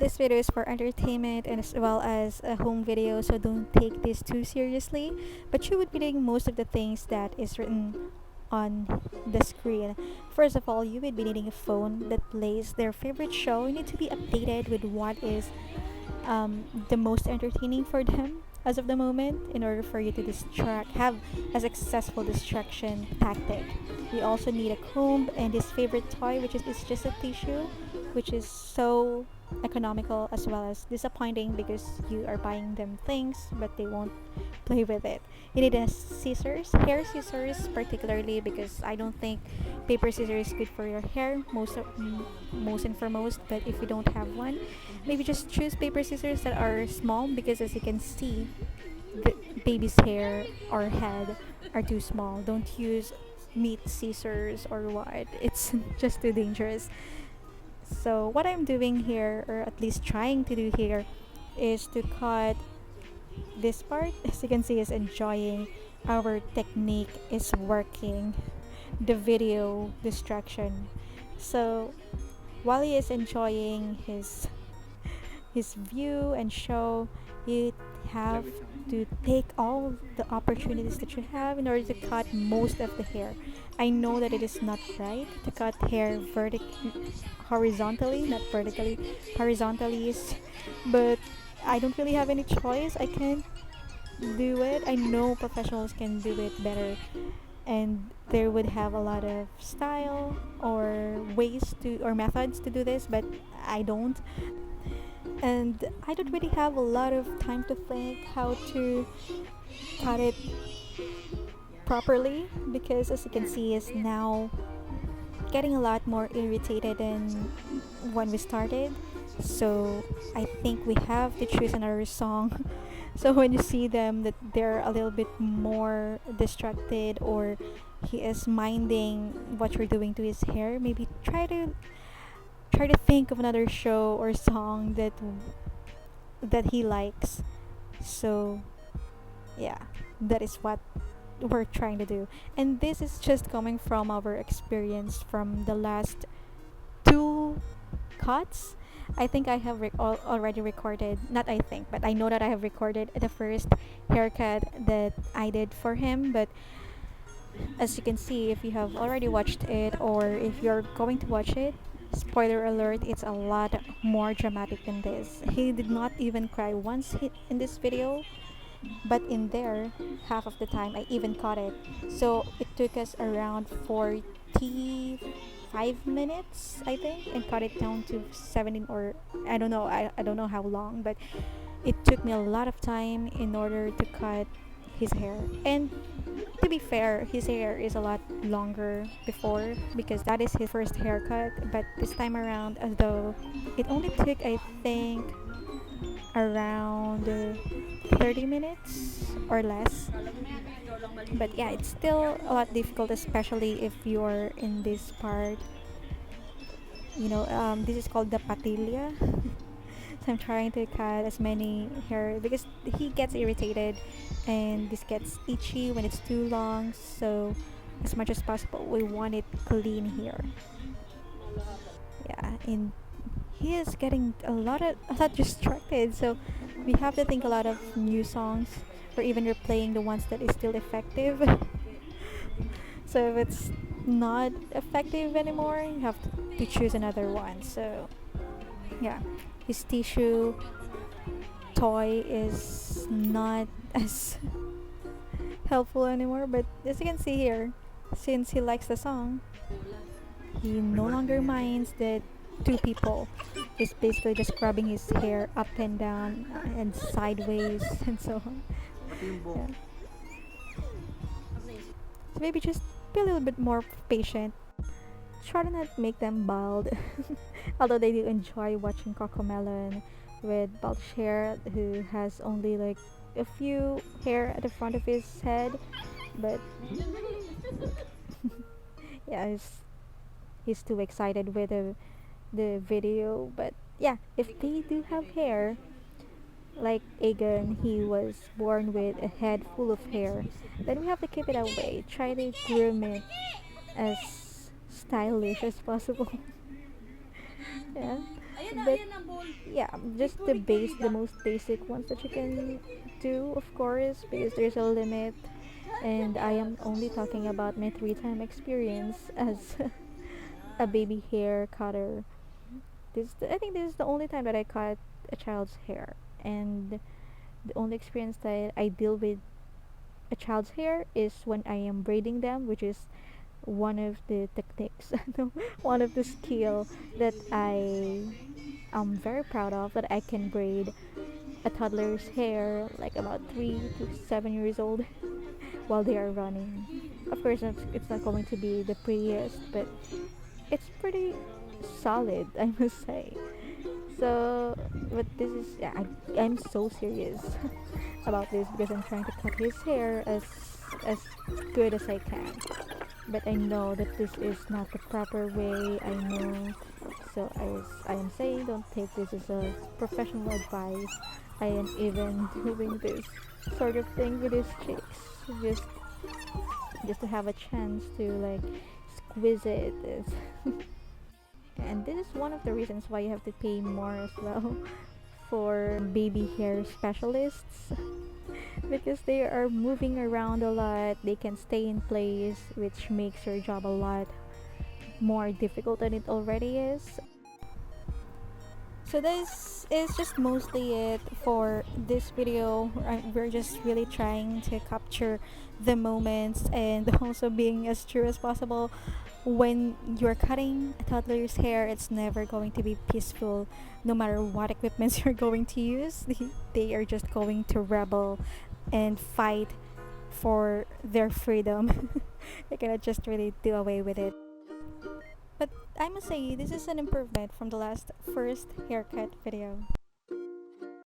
this video is for entertainment and as well as a home video, so don't take this too seriously. But you would be doing most of the things that is written on the screen. First of all, you would be needing a phone that plays their favorite show. You need to be updated with what is the most entertaining for them as of the moment in order for you to have a successful distraction tactic. We also need a comb and his favorite toy, which is just a tissue, which is so economical as well as disappointing because you are buying them things but they won't play with it. You need a scissors, hair scissors particularly, because I don't think paper scissors is good for your hair most and foremost. But if you don't have one, maybe just choose paper scissors that are small, because as you can see, the baby's hair or head are too small. Don't use meat scissors or what. It's just too dangerous. So what I'm doing here, or at least trying to do here, is to cut this part. As you can see, is enjoying our technique is working, the video distraction. So while he is enjoying his view and show, you have to take all the opportunities that you have in order to cut most of the hair. I know that it is not right to cut hair horizontally, not vertically, horizontally is, but I don't really have any choice. I can't do it. I know professionals can do it better, and they would have a lot of style or ways to or methods to do this, but I don't. And I don't really have a lot of time to think how to cut it properly, because as you can see is now getting a lot more irritated than when we started. So I think we have to choose another song. So when you see them that they're a little bit more distracted, or he is minding what you're doing to his hair, maybe try to think of another show or song that he likes. So yeah, that is what we're trying to do. And this is just coming from our experience from the last two cuts. I think I have already recorded, not I think, but I know that I have recorded the first haircut that I did for him. But as you can see, if you have already watched it or if you're going to watch it, spoiler alert, it's a lot more dramatic than this. He did not even cry once in this video, but in there, half of the time I even caught it. So it took us around 45 minutes, I think, and cut it down to 17, or I don't know. I don't know how long, but it took me a lot of time in order to cut his hair. And to be fair, his hair is a lot longer before, because that is his first haircut. But this time around, although it only took, I think, around 30 minutes or less. But yeah, it's still a lot difficult, especially if you're in this part. This is called the patilla. So I'm trying to cut as many hair because he gets irritated and this gets itchy when it's too long. So as much as possible, we want it clean here. Yeah, and he is getting a lot distracted. So we have to think a lot of new songs, or even replaying the ones that is still effective. So if it's not effective anymore, you have to choose another one. So yeah, his tissue toy is not as helpful anymore. But as you can see here, since he likes the song, he no longer minds that two people is basically just grabbing his hair up and down and sideways and so on. Yeah. So maybe just be a little bit more patient. Try to not make them bald. Although they do enjoy watching Cocomelon with bald hair, who has only like a few hair at the front of his head. But yeah, he's too excited with the video. But yeah, if they do have hair, like Egan, he was born with a head full of hair, then we have to keep it away. Try to groom it as stylish as possible. Yeah. But yeah, just the most basic ones that you can do, of course, because there's a limit. And I am only talking about my 3-time experience as a baby hair cutter. I think this is the only time that I cut a child's hair, and the only experience that I deal with a child's hair is when I am braiding them, which is one of the techniques, no, one of the skill that I am very proud of, that I can braid a toddler's hair like about 3 to 7 years old while they are running. Of course, it's not going to be the prettiest, but it's pretty solid, I must say. So, but this is, yeah, I'm so serious about this because I'm trying to cut his hair as good as I can. But I know that this is not the proper way. I know. So as I am saying, don't take this as a professional advice. I am even doing this sort of thing with his cheeks, just just to have a chance to like squeeze it. And this is one of the reasons why you have to pay more as well for baby hair specialists, because they are moving around a lot. They can stay in place, which makes your job a lot more difficult than it already is. So this is just mostly it for this video. We're just really trying to capture the moments and also being as true as possible. When you're cutting a toddler's hair, it's never going to be peaceful. No matter what equipments you're going to use, they are just going to rebel and fight for their freedom. You cannot just really do away with it. But I must say, this is an improvement from the last first haircut video.